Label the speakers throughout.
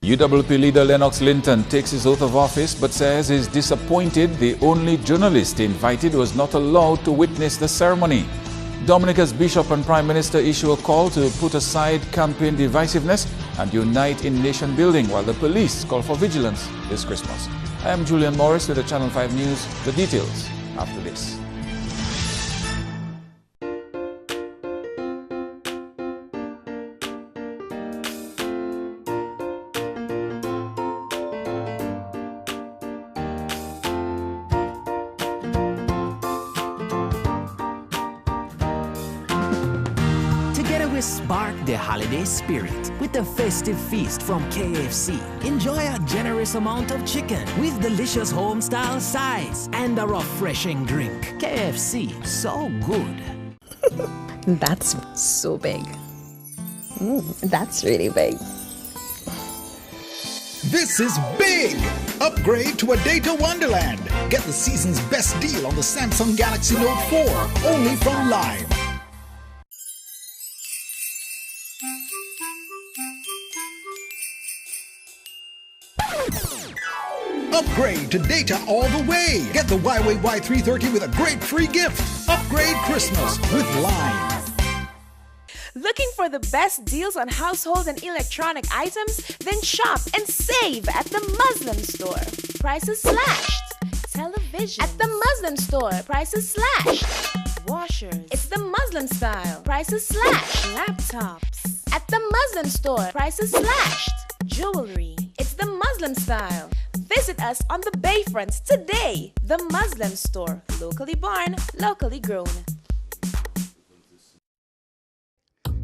Speaker 1: UWP leader Lennox Linton takes his oath of office but says he's disappointed the only journalist invited was not allowed to witness the ceremony. Dominica's Bishop and Prime Minister issue a call to put aside campaign divisiveness and unite in nation building, while the police call for vigilance this Christmas. I am Julian Morris with the Channel 5 News. The details after this.
Speaker 2: Spark the holiday spirit with a festive feast from KFC. Enjoy a generous amount of chicken with delicious home-style sides and a refreshing drink. KFC, so good.
Speaker 3: That's so big. That's really big.
Speaker 4: This is big! Upgrade to a data wonderland. Get the season's best deal on the Samsung Galaxy Note 4, only from Lime. Upgrade to data all the way. Get the Huawei Y330 with a great free gift. Upgrade Christmas with Lime.
Speaker 5: Looking for the best deals on household and electronic items? Then shop and save at the Muslim store. Prices slashed. Television. At the Muslim store. Prices slashed. Washers. It's the Muslim style. Prices slashed. Laptops. At the Muslim store. Prices slashed. Jewelry. It's the Muslim style. Visit us on the Bayfront today. The Muslim store. Locally born, locally grown.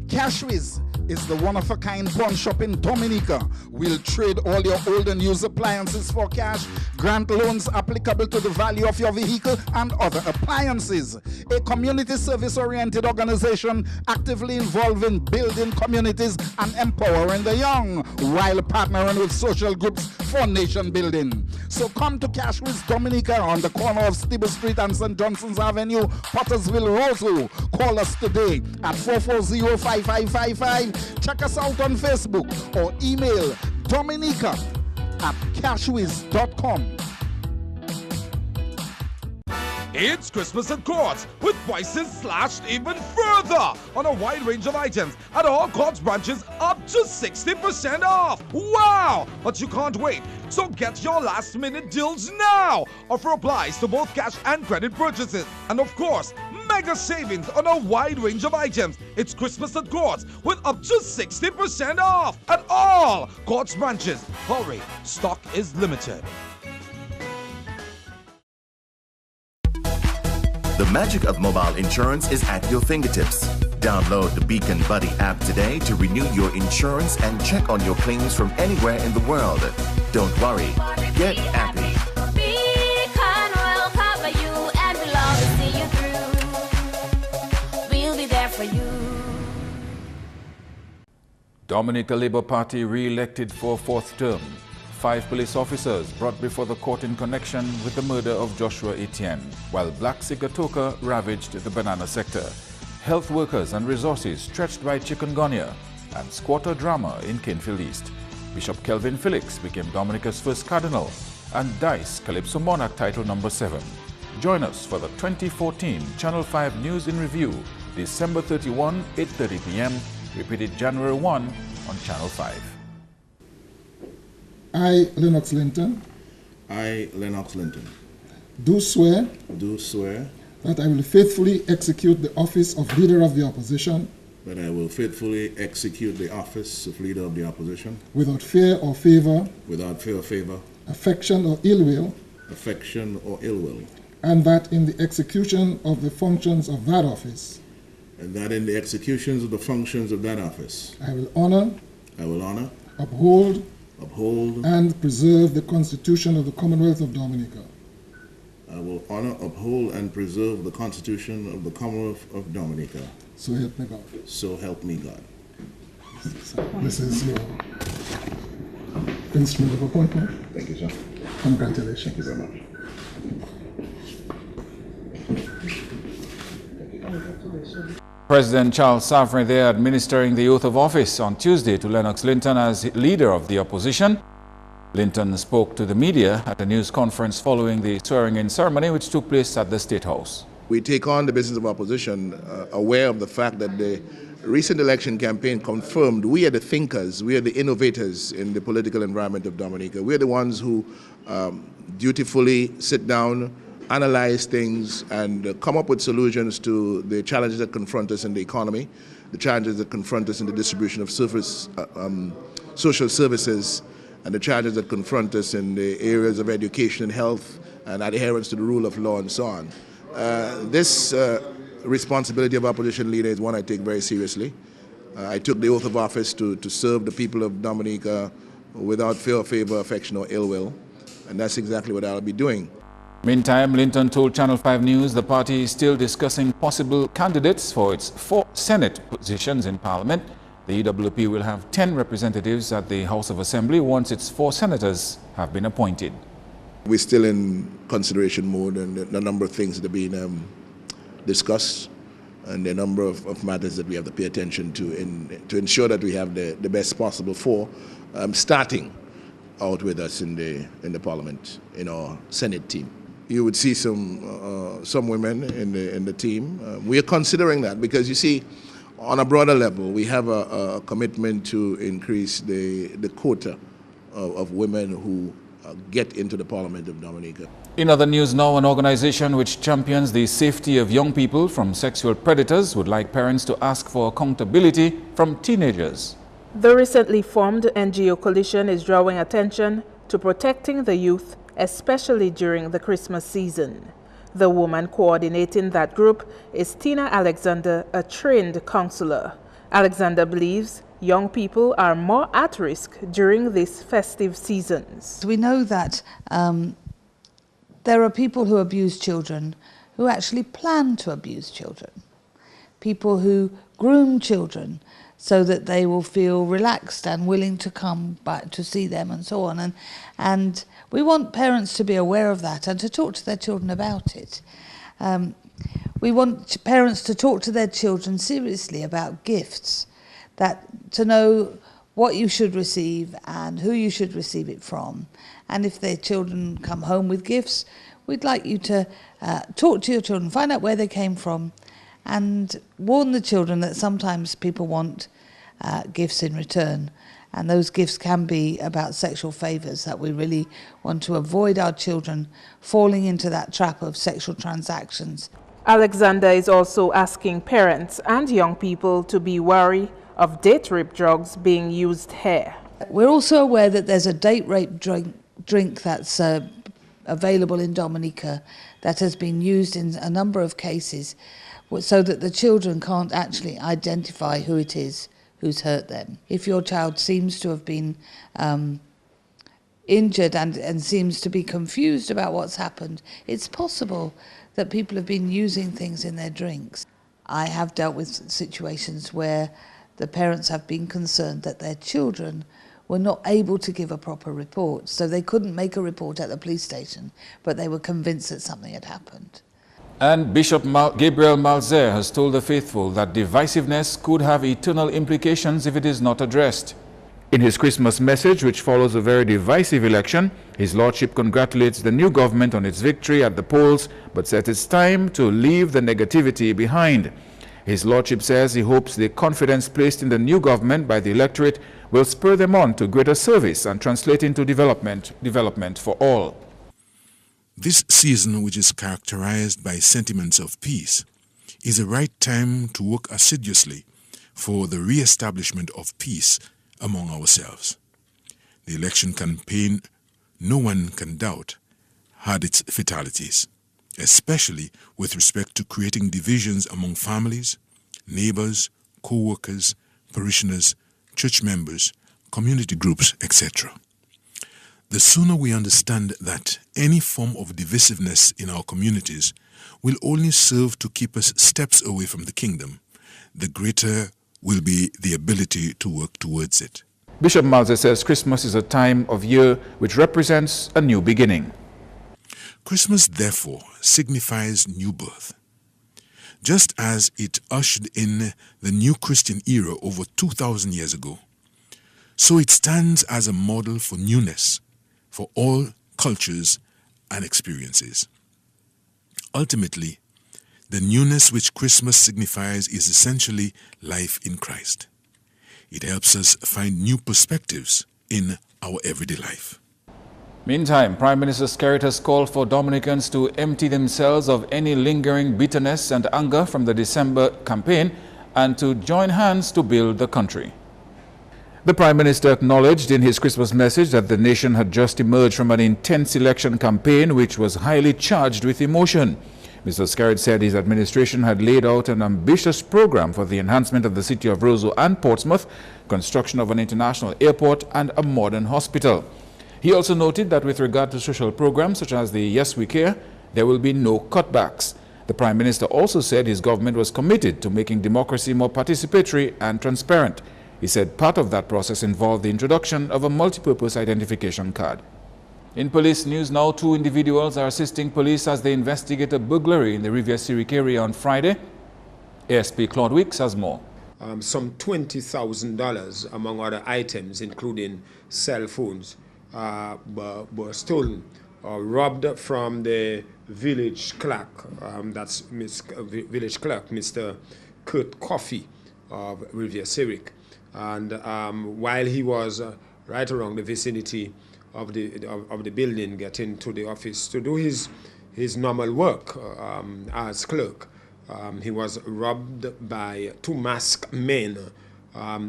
Speaker 6: Cashwiz is the one-of-a-kind pawn shop in Dominica. We'll trade all your old and used appliances for cash, grant loans applicable to the value of your vehicle and other appliances. A community service-oriented organization actively involved in building communities and empowering the young while partnering with social groups for nation building. So come to Cashwiz Dominica on the corner of Stibble Street and St. Johnson's Avenue, Pottersville, Roseville. Call us today at 440-5555. Check us out on Facebook or email dominica@cashwiz.com.
Speaker 7: It's Christmas at Courts with prices slashed even further on a wide range of items at all Courts branches, up to 60% off. Wow! But you can't wait, so get your last minute deals now. Offer applies to both cash and credit purchases, and of course mega savings on a wide range of items. It's Christmas at Courts with up to 60% off at all Courts branches. Hurry, stock is limited.
Speaker 8: The magic of mobile insurance is at your fingertips. Download the Beacon Buddy app today to renew your insurance and check on your claims from anywhere in the world. Don't worry, get happy.
Speaker 9: Beacon will cover you and we'll always see you through. We'll be there for you.
Speaker 1: Dominica Labour Party re-elected for a fourth term. 5 police officers brought before the court in connection with the murder of Joshua Etienne, while Black Sigatoka ravaged the banana sector. Health workers and resources stretched by chikungunya, and squatter drama in Canefield East. Bishop Kelvin Felix became Dominica's first cardinal, and Dice Calypso Monarch title number 7. Join us for the 2014 Channel 5 News in Review, December 31, 8:30 p.m., repeated January 1 on Channel 5.
Speaker 10: I, Lennox Linton.
Speaker 11: I, Lennox Linton.
Speaker 10: Do swear.
Speaker 11: Do swear.
Speaker 10: That I will faithfully execute the office of Leader of the Opposition.
Speaker 11: That I will faithfully execute the office of Leader of the Opposition.
Speaker 10: Without fear or favor.
Speaker 11: Without fear or favor.
Speaker 10: Affection or ill will.
Speaker 11: Affection or ill will.
Speaker 10: And that in the execution of the functions of that office.
Speaker 11: And that in the executions of the functions of that office.
Speaker 10: I will honor.
Speaker 11: I will honor.
Speaker 10: Uphold.
Speaker 11: Uphold.
Speaker 10: And preserve the Constitution of the Commonwealth of Dominica.
Speaker 11: I will honor, uphold, and preserve the Constitution of the Commonwealth of Dominica.
Speaker 10: So help me God.
Speaker 11: So help me God.
Speaker 10: This is your instrument of appointment.
Speaker 11: Thank you, sir.
Speaker 10: Congratulations.
Speaker 11: Thank you very much.
Speaker 1: President Charles Safrin there administering the oath of office on Tuesday to Lennox Linton as leader of the opposition. Linton spoke to the media at a news conference following the swearing-in ceremony which took place at the State House.
Speaker 11: We take on the business of opposition aware of the fact that the recent election campaign confirmed we are the thinkers, we are the innovators in the political environment of Dominica. We are the ones who dutifully sit down, analyze things, and come up with solutions to the challenges that confront us in the economy, the challenges that confront us in the distribution of social services, and the challenges that confront us in the areas of education and health and adherence to the rule of law and so on. This responsibility of opposition leader is one I take very seriously. I took the oath of office to serve the people of Dominica without fear, favor, affection, or ill will, and that's exactly what I'll be doing.
Speaker 1: Meantime, Linton told Channel 5 News the party is still discussing possible candidates for its 4 Senate positions in Parliament. The EWP will have 10 representatives at the House of Assembly once its 4 senators have been appointed.
Speaker 11: We're still in consideration mode, and a number of things that are being discussed, and a number of matters that we have to pay attention to ensure that we have the best possible 4 starting out with us in the Parliament, in our Senate team. You would see some women in the team. We are considering that because, you see, on a broader level, we have a commitment to increase the quota of women who get into the Parliament of Dominica.
Speaker 1: In other news now, an organization which champions the safety of young people from sexual predators would like parents to ask for accountability from teenagers.
Speaker 12: The recently formed NGO coalition is drawing attention to protecting the youth, especially during the Christmas season. The woman coordinating that group is Tina Alexander, a trained counselor. Alexander believes young people are more at risk during these festive seasons.
Speaker 13: We know that there are people who abuse children who actually plan to abuse children. People who groom children so that they will feel relaxed and willing to come back to see them and so on. And we want parents to be aware of that and to talk to their children about it. We want parents to talk to their children seriously about gifts, to know what you should receive and who you should receive it from. And if their children come home with gifts, we'd like you to talk to your children, find out where they came from, and warn the children that sometimes people want gifts in return. And those gifts can be about sexual favours, that we really want to avoid our children falling into that trap of sexual transactions.
Speaker 12: Alexander is also asking parents and young people to be wary of date rape drugs being used here.
Speaker 13: We're also aware that there's a date rape drink that's available in Dominica that has been used in a number of cases so that the children can't actually identify who it is who's hurt them. If your child seems to have been injured and seems to be confused about what's happened, it's possible that people have been using things in their drinks. I have dealt with situations where the parents have been concerned that their children were not able to give a proper report, so they couldn't make a report at the police station, but they were convinced that something had happened.
Speaker 1: And Bishop Gabriel Malzer has told the faithful that divisiveness could have eternal implications if it is not addressed. In his Christmas message, which follows a very divisive election, his lordship congratulates the new government on its victory at the polls, but says it's time to leave the negativity behind. His lordship says he hopes the confidence placed in the new government by the electorate will spur them on to greater service and translate into development for all.
Speaker 14: This season, which is characterized by sentiments of peace, is the right time to work assiduously for the re-establishment of peace among ourselves. The election campaign, no one can doubt, had its fatalities, especially with respect to creating divisions among families, neighbors, co-workers, parishioners, church members, community groups, etc. The sooner we understand that any form of divisiveness in our communities will only serve to keep us steps away from the kingdom, the greater will be the ability to work towards it.
Speaker 1: Bishop Malzer says Christmas is a time of year which represents a new beginning.
Speaker 14: Christmas, therefore, signifies new birth. just as it ushered in the new Christian era over 2,000 years ago. So it stands as a model for newness for all cultures and experiences. Ultimately, the newness which Christmas signifies is essentially life in Christ. It helps us find new perspectives in our everyday life.
Speaker 1: Meantime, Prime Minister Skerrit has called for Dominicans to empty themselves of any lingering bitterness and anger from the December campaign and to join hands to build the country. The Prime Minister acknowledged in his Christmas message that the nation had just emerged from an intense election campaign which was highly charged with emotion. Mr. Skerrit said his administration had laid out an ambitious program for the enhancement of the city of Roseau and Portsmouth, construction of an international airport and a modern hospital. He also noted that with regard to social programs such as the Yes We Care, there will be no cutbacks. The Prime Minister also said his government was committed to making democracy more participatory and transparent. He said part of that process involved the introduction of a multipurpose identification card. In police news now, 2 individuals are assisting police as they investigate a burglary in the Rivière-Syriac area on Friday. ASP Claude Weeks has more.
Speaker 15: Some $20,000 among other items, including cell phones, were stolen or robbed from the village clerk. That's village clerk, Mr. Kurt Coffey of Rivière-Syriac. And while he was right around the vicinity of the building, getting to the office to do his normal work as clerk, he was robbed by 2 masked men.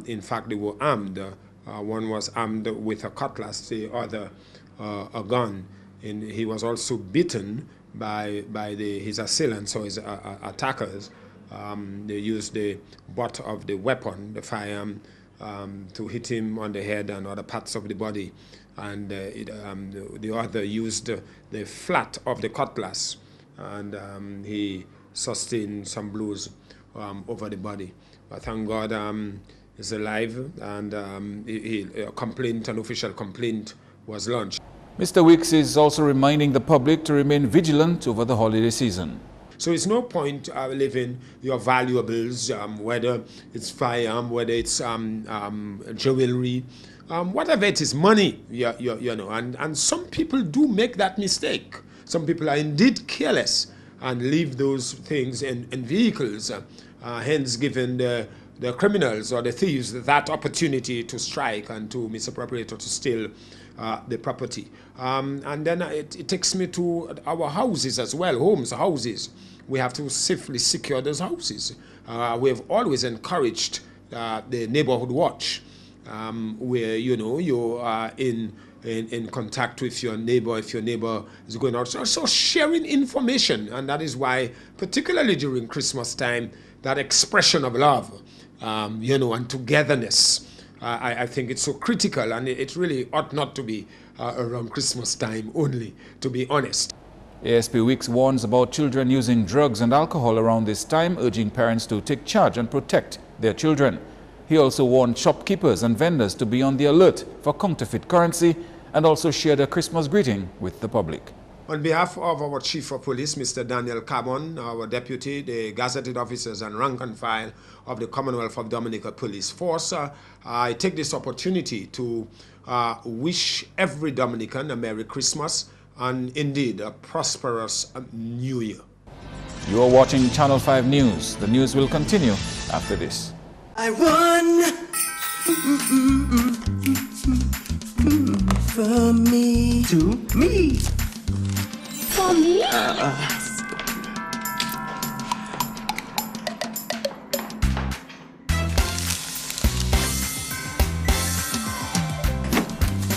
Speaker 15: In fact, they were armed. One was armed with a cutlass, the other a gun. And he was also beaten by his assailants or his attackers. They used the butt of the weapon, the firearm, to hit him on the head and other parts of the body. And the other used the flat of the cutlass, and he sustained some blows over the body. But thank God he's alive, and an official complaint was launched.
Speaker 1: Mr. Weeks is also reminding the public to remain vigilant over the holiday season.
Speaker 15: So it's no point leaving your valuables, whether it's firearm, whether it's jewelry, whatever it is, money, you know. And some people do make that mistake. Some people are indeed careless and leave those things in vehicles, hence giving the criminals or the thieves that opportunity to strike and to misappropriate or to steal the property. And then it takes me to our houses as well, houses. We have to safely secure those houses. We have always encouraged the neighborhood watch, where you are in contact with your neighbor if your neighbor is going out. So sharing information, and that is why, particularly during Christmas time, that expression of love, and togetherness, I think it's so critical, and it really ought not to be around Christmas time only, to be honest.
Speaker 1: ASP Weeks warns about children using drugs and alcohol around this time, urging parents to take charge and protect their children. He also warned shopkeepers and vendors to be on the alert for counterfeit currency and also shared a Christmas greeting with the public.
Speaker 15: On behalf of our Chief of Police, Mr. Daniel Carbon, our Deputy, the gazetted officers and rank and file of the Commonwealth of Dominica Police Force, I take this opportunity to wish every Dominican a Merry Christmas and indeed a prosperous New Year.
Speaker 1: You are watching Channel 5 News. The news will continue after this.
Speaker 16: I run from me to me.
Speaker 9: For me?
Speaker 16: Yes.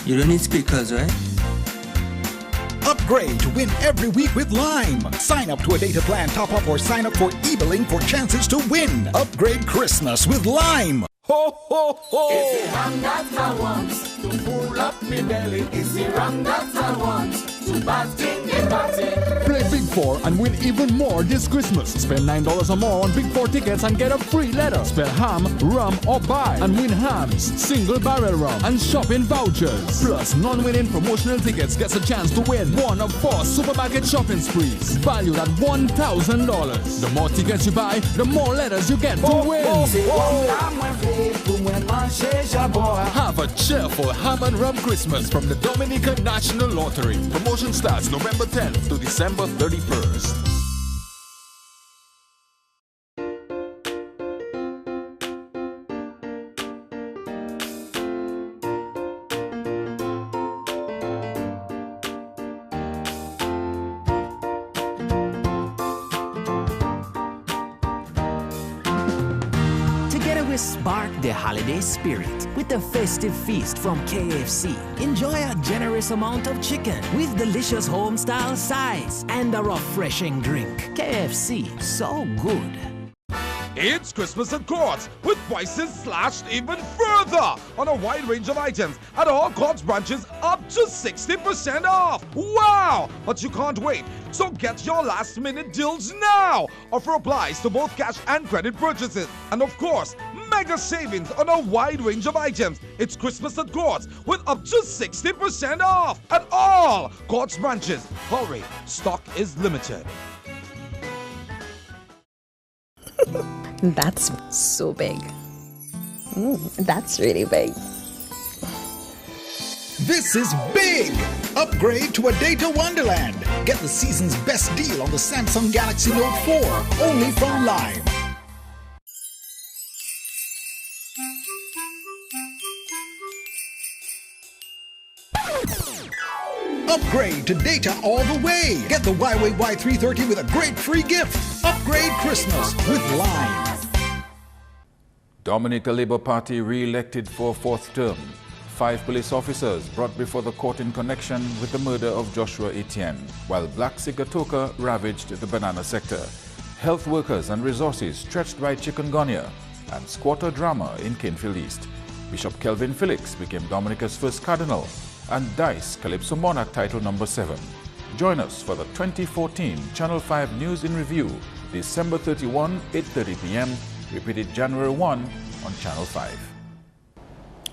Speaker 16: You don't need speakers, right?
Speaker 4: Upgrade to win every week with Lime. Sign up to a data plan top-up or sign up for e-billing for chances to win. Upgrade Christmas with Lime. Ho, ho, ho!
Speaker 17: Is it rum that I want to pull up me belly? Is it rum that I want to bask in the
Speaker 4: Play Big 4 and win even more this Christmas. Spend $9 or more on Big 4 tickets and get a free letter. Spell ham, rum or buy and win hams, single barrel rum and shopping vouchers. Plus non-winning promotional tickets gets a chance to win one of 4 supermarket shopping sprees valued at $1,000. The more tickets you buy, the more letters you get to win. Have a cheerful ham and rum Christmas from the Dominican National Lottery. Promotion starts November 10th to December 31st.
Speaker 2: Spark the holiday spirit with the festive feast from KFC. Enjoy a generous amount of chicken with delicious home-style sides and a refreshing drink. KFC, so good.
Speaker 7: It's Christmas at Courts with prices slashed even further on a wide range of items at all Courts branches up to 60% off. Wow! But you can't wait. So get your last minute deals now. Offer applies to both cash and credit purchases. And of course, mega savings on a wide range of items. It's Christmas at Courts with up to 60% off at all Courts branches. Hurry, stock is limited.
Speaker 3: That's so big. That's really big.
Speaker 4: This is big! Upgrade to a data wonderland. Get the season's best deal on the Samsung Galaxy Note 4, only from Lime. Upgrade to data all the way. Get the Huawei Y330 with a great free gift. Upgrade Christmas with Lime.
Speaker 1: Dominica Labour Party re-elected for a 4th term. 5 police officers brought before the court in connection with the murder of Joshua Etienne, while Black Sigatoka ravaged the banana sector. Health workers and resources stretched by chikungunya, and squatter drama in Canefield East. Bishop Kelvin Felix became Dominica's first cardinal, and Dice Calypso Monarch title number 7. Join us for the 2014 Channel 5 News in Review, December 31, 8:30 p.m., repeated January 1 on Channel 5.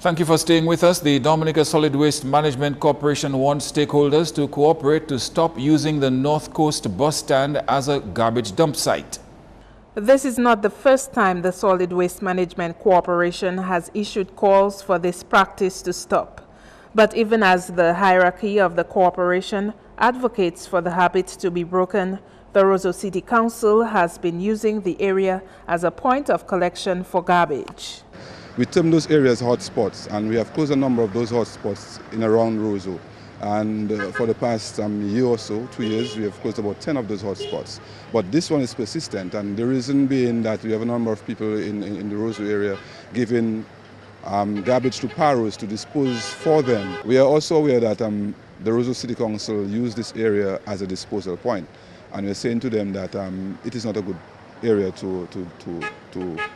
Speaker 1: Thank you for staying with us. The Dominica Solid Waste Management Corporation wants stakeholders to cooperate to stop using the North Coast bus stand as a garbage dump site.
Speaker 12: This is not the first time the Solid Waste Management Corporation has issued calls for this practice to stop. But even as the hierarchy of the corporation advocates for the habit to be broken, the Roseau City Council has been using the area as a point of collection for garbage.
Speaker 17: We term those areas hotspots, and we have closed a number of those hotspots in around Roseau. And for the past year or so, 2 years, we have closed about 10 of those hotspots. But this one is persistent, and the reason being that we have a number of people in the Roseau area giving garbage to Paros to dispose for them. We are also aware that the Roseau City Council used this area as a disposal point, and we're saying to them that it is not a good area to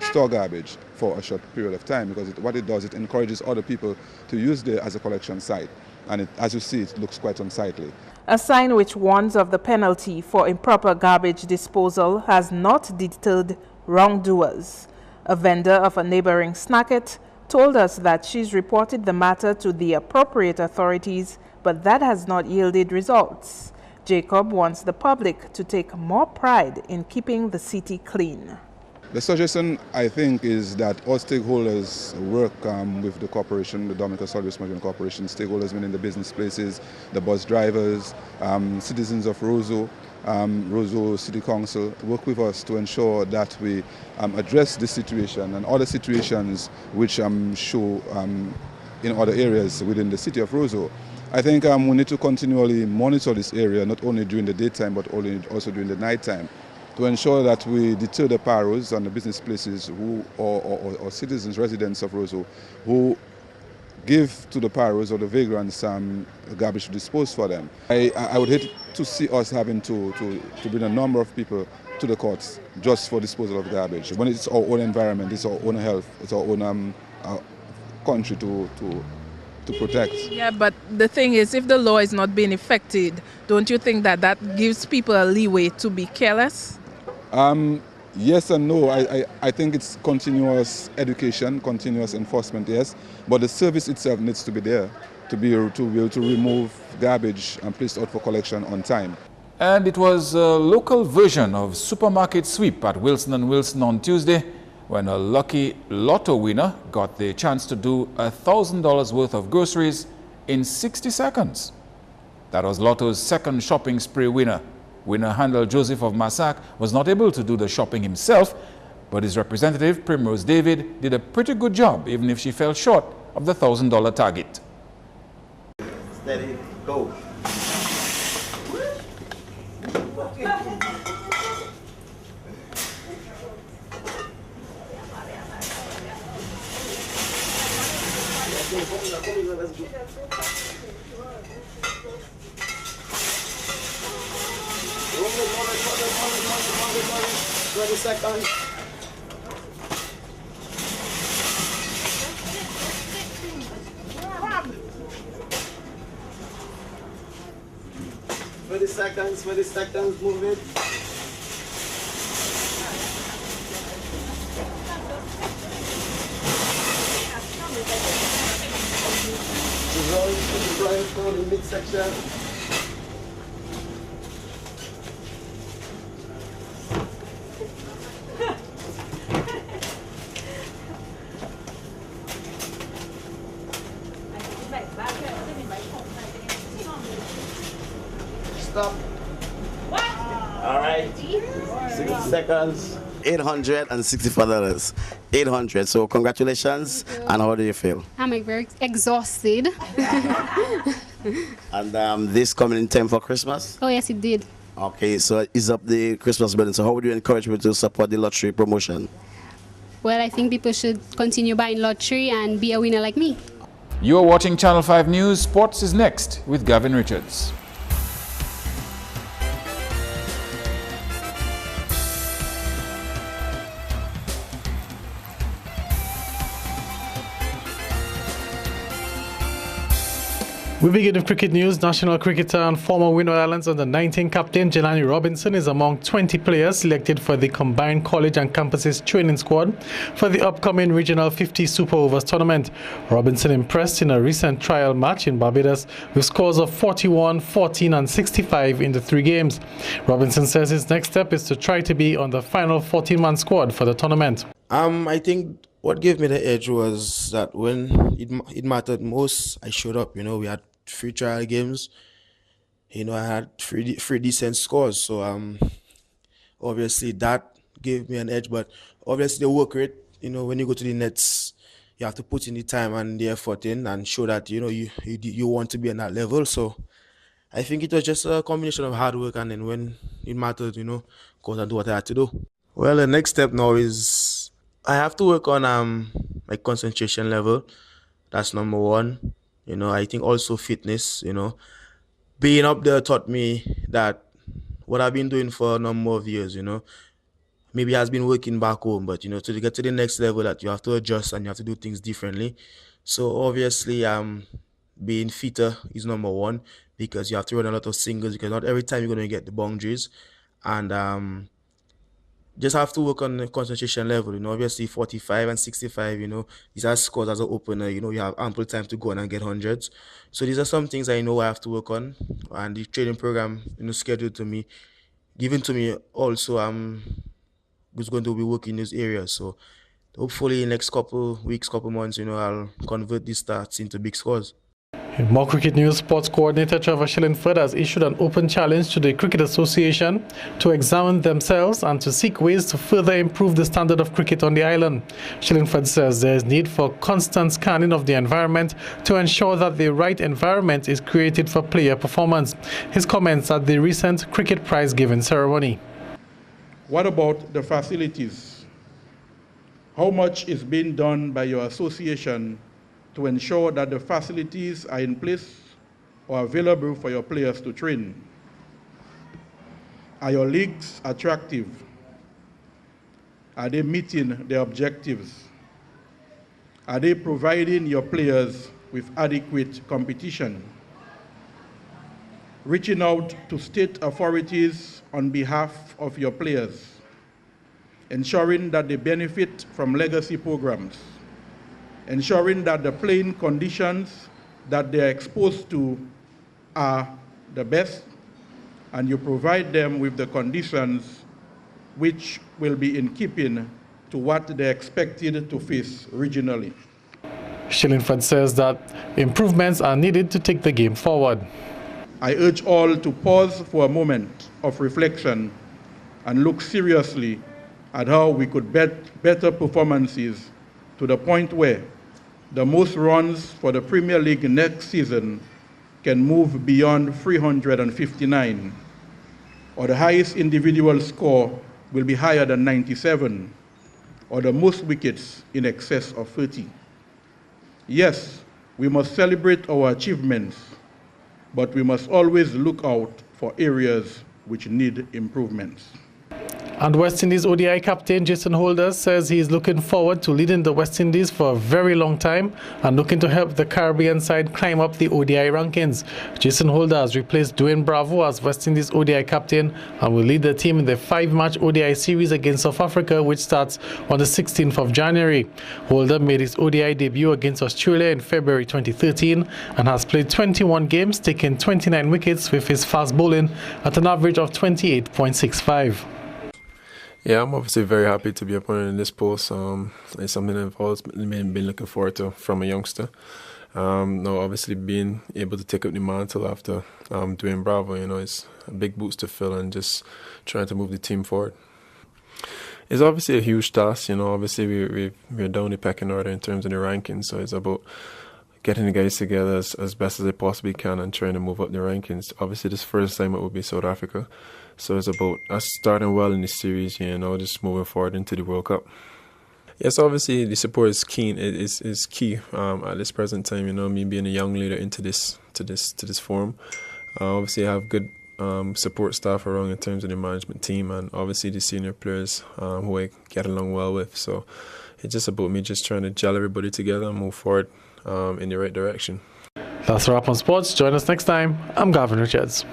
Speaker 17: store garbage for a short period of time, because what it does, it encourages other people to use it as a collection site, and as you see, it looks quite unsightly.
Speaker 12: A sign which warns of the penalty for improper garbage disposal has not deterred wrongdoers. A vendor of a neighboring snacket told us that she's reported the matter to the appropriate authorities, but that has not yielded results. Jacob wants the public to take more pride in keeping the city clean.
Speaker 17: The suggestion, I think, is that all stakeholders work with the corporation, the Dominica Solid Waste Management Corporation, stakeholders meaning the business places, the bus drivers, citizens of Roseau, Roseau City Council, work with us to ensure that we address this situation and other situations which show in other areas within the city of Roseau. I think we need to continually monitor this area, not only during the daytime, but also during the nighttime, to ensure that we deter the Paros and the business places who, or citizens, residents of Roseau, who give to the Paros or the vagrants garbage to dispose for them. I would hate to see us having to bring a number of people to the courts just for disposal of garbage, when it's our own environment, it's our own health, it's our own country to to protect.
Speaker 12: Yeah, but the thing is, if the law is not being effected, don't you think that that gives people a leeway to be careless?
Speaker 17: Yes and no. I think it's continuous education, continuous enforcement, yes. But the service itself needs to be there to be able to remove garbage and place it out for collection on time.
Speaker 1: And it was a local version of supermarket sweep at Wilson & Wilson on Tuesday when a lucky lotto winner got the chance to do $1,000 worth of groceries in 60 seconds. That was Lotto's second shopping spree winner. Winner Handel Joseph of Massac was not able to do the shopping himself, but his representative, Primrose David, did a pretty good job, even if she fell short of the $1,000 target.
Speaker 18: Steady, go. Seconds. For the seconds, move it. For the midsection. Stop. What? All right. 60 seconds. $864. 800. So congratulations. And how do you feel?
Speaker 19: I'm very exhausted.
Speaker 18: And this coming in time for Christmas?
Speaker 19: Oh yes, it did.
Speaker 18: Okay, so it's up the Christmas burden. So how would you encourage people to support the lottery promotion?
Speaker 19: Well, I think people should continue buying lottery and be a winner like me.
Speaker 1: You are watching Channel 5 News. Sports is next with Gavin Richards.
Speaker 20: We begin with cricket news. National cricketer and former Windward Islands under-19 captain Jelani Robinson is among 20 players selected for the combined college and campuses training squad for the upcoming Regional 50 Super Overs tournament. Robinson impressed in a recent trial match in Barbados with scores of 41, 14 and 65 in the 3 games. Robinson says his next step is to try to be on the final 14-man squad for the tournament.
Speaker 21: I think what gave me the edge was that when it mattered most, I showed up. You know, we had 3 trial games. You know, I had 3 decent scores. So obviously that gave me an edge. But obviously the work rate, you know, when you go to the nets, you have to put in the time and the effort in and show that, you know, you want to be on that level. So I think it was just a combination of hard work, and then when it mattered, you know, go and do what I had to do. Well, the next step now is I have to work on my concentration level. That's number 1. You know, I think also fitness, you know. Being up there taught me that what I've been doing for a number of years, you know, maybe has been working back home, but, you know, to get to the next level that you have to adjust and you have to do things differently. So obviously, being fitter is number 1 because you have to run a lot of singles because not every time you're going to get the boundaries. And just have to work on the concentration level, you know. Obviously 45 and 65, you know, these are scores as an opener, you know, you have ample time to go on and get hundreds. So these are some things I know I have to work on, and the training program, you know, scheduled to me, given to me also, was going to be working in these areas. So hopefully in the next couple weeks, couple months, you know, I'll convert these stats into big scores.
Speaker 20: In more cricket news, sports coordinator Trevor Shillingford has issued an open challenge to the Cricket Association to examine themselves and to seek ways to further improve the standard of cricket on the island. Shillingford says there is need for constant scanning of the environment to ensure that the right environment is created for player performance. His comments at the recent Cricket Prize giving ceremony.
Speaker 22: What about the facilities? How much is being done by your association to ensure that the facilities are in place or available for your players to train? Are your leagues attractive? Are they meeting their objectives? Are they providing your players with adequate competition. Reaching out to state authorities on behalf of your players, ensuring that they benefit from legacy programs, ensuring that the playing conditions that they are exposed to are the best, and you provide them with the conditions which will be in keeping to what they expected to face regionally.
Speaker 20: Shillingford says that improvements are needed to take the game forward.
Speaker 22: I urge all to pause for a moment of reflection and look seriously at how we could better performances to the point where the most runs for the Premier League next season can move beyond 359, or the highest individual score will be higher than 97, or the most wickets in excess of 30. Yes, we must celebrate our achievements, but we must always look out for areas which need improvements.
Speaker 20: And West Indies ODI captain Jason Holder says he is looking forward to leading the West Indies for a very long time and looking to help the Caribbean side climb up the ODI rankings. Jason Holder has replaced Dwayne Bravo as West Indies ODI captain and will lead the team in the 5-match ODI series against South Africa, which starts on the 16th of January. Holder made his ODI debut against Australia in February 2013 and has played 21 games, taking 29 wickets with his fast bowling at an average of 28.65.
Speaker 5: Yeah, I'm obviously very happy to be a part in this post. It's something I've always been looking forward to from a youngster. Now, obviously, being able to take up the mantle after Dwayne Bravo, it's a big boots to fill and just trying to move the team forward. It's obviously a huge task. Obviously, we're down the pecking order in terms of the rankings, so it's about getting the guys together as best as they possibly can and trying to move up the rankings. Obviously, this first assignment will be South Africa. So it's about us starting well in the series, just moving forward into the World Cup. Yes, obviously the support is key. Is key at this present time. Me being a young leader into this forum. Obviously, I have good support staff around in terms of the management team, and obviously the senior players who I get along well with. So it's just about me just trying to gel everybody together and move forward in the right direction.
Speaker 20: That's a wrap on sports. Join us next time. I'm Gavin Richards.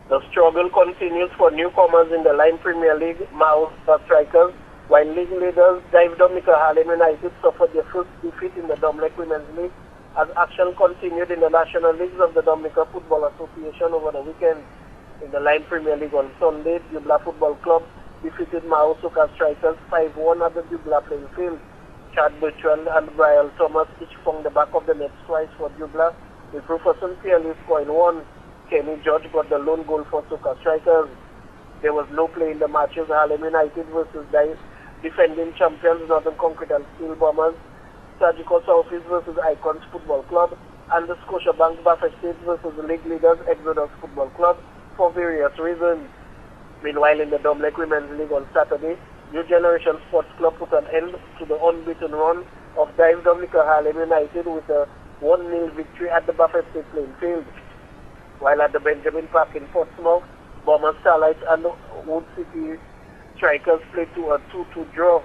Speaker 6: The struggle continues for newcomers in the Line Premier League, Mao Strikers, while league leaders Dive Dominica Harlem United suffered their first defeat in the Dominic Women's League as action continued in the National Leagues of the Dominica Football Association over the weekend. In the Line Premier League on Sunday, Dubla Football Club defeated Mao Strikers 5-1 at the Dubla playing field. Chad Bertrand and Brian Thomas each found the back of the net twice for Dubla, with Rufferson Pearly scoring one. Kenny George got the lone goal for Soca Strikers. There was no play in the matches. Harlem United versus defending champions Northern Concrete and Steel Bombers, Surgical Southeast versus Icons Football Club, and the Scotiabank Buffet States versus the league leaders Exodus Football Club for various reasons. Meanwhile, in the Domlec Women's League on Saturday, New Generation Sports Club put an end to the unbeaten run of Dive Dominica Harlem United with a 1-0 victory at the Buffet State playing field. While at the Benjamin Park in Portsmouth, Bombers Starlights and the Wood City Strikers played to a 2-2 draw.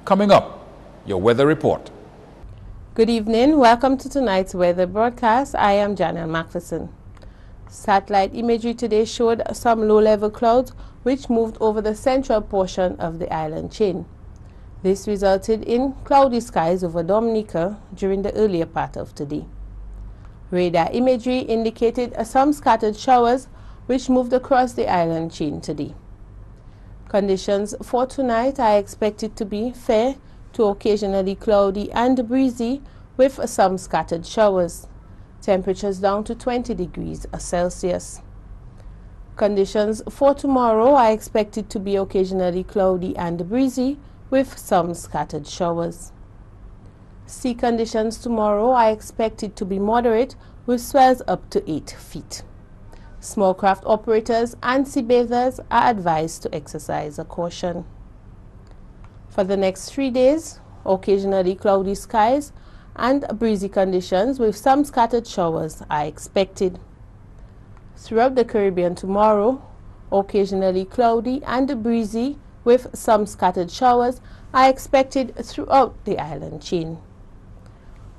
Speaker 1: Coming up, your weather report.
Speaker 23: Good evening. Welcome to tonight's weather broadcast. I am Janelle Macpherson. Satellite imagery today showed some low-level clouds which moved over the central portion of the island chain. This resulted in cloudy skies over Dominica during the earlier part of today. Radar imagery indicated some scattered showers which moved across the island chain today. Conditions for tonight are expected to be fair to occasionally cloudy and breezy with some scattered showers. Temperatures down to 20 degrees Celsius. Conditions for tomorrow are expected to be occasionally cloudy and breezy with some scattered showers. Sea conditions tomorrow are expected to be moderate with swells up to 8 feet. Small craft operators and sea bathers are advised to exercise caution. For the next 3 days, occasionally cloudy skies and breezy conditions with some scattered showers are expected. Throughout the Caribbean tomorrow, occasionally cloudy and breezy with some scattered showers are expected throughout the island chain.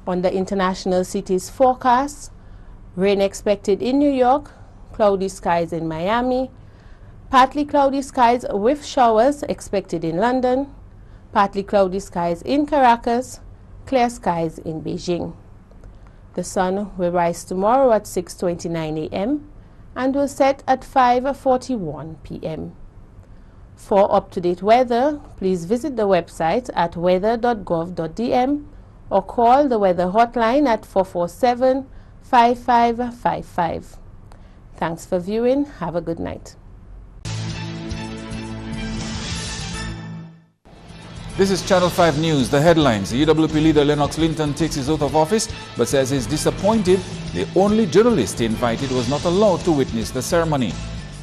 Speaker 23: On the international cities forecast, rain expected in New York, cloudy skies in Miami, partly cloudy skies with showers expected in London, partly cloudy skies in Caracas, clear skies in Beijing. The sun will rise tomorrow at 6:29 a.m. and will set at 5:41 p.m. For up-to-date weather, please visit the website at weather.gov.dm or call the weather hotline at 447-5555. Thanks for viewing. Have a good night.
Speaker 1: This is Channel 5 News. The headlines. The UWP leader Lennox Linton takes his oath of office but says he's disappointed the only journalist he invited was not allowed to witness the ceremony.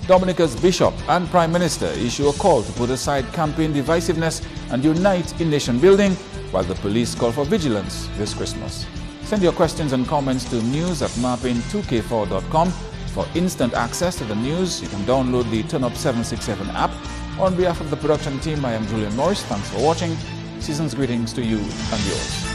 Speaker 1: Dominica's Bishop and Prime Minister issue a call to put aside campaign divisiveness and unite in nation building, while the police call for vigilance this Christmas. Send your questions and comments to news@mapping2k4.com. For instant access to the news, you can download the Turn Up 767 app. On behalf of the production team, I am Julian Morris. Thanks for watching. Season's greetings to you and yours.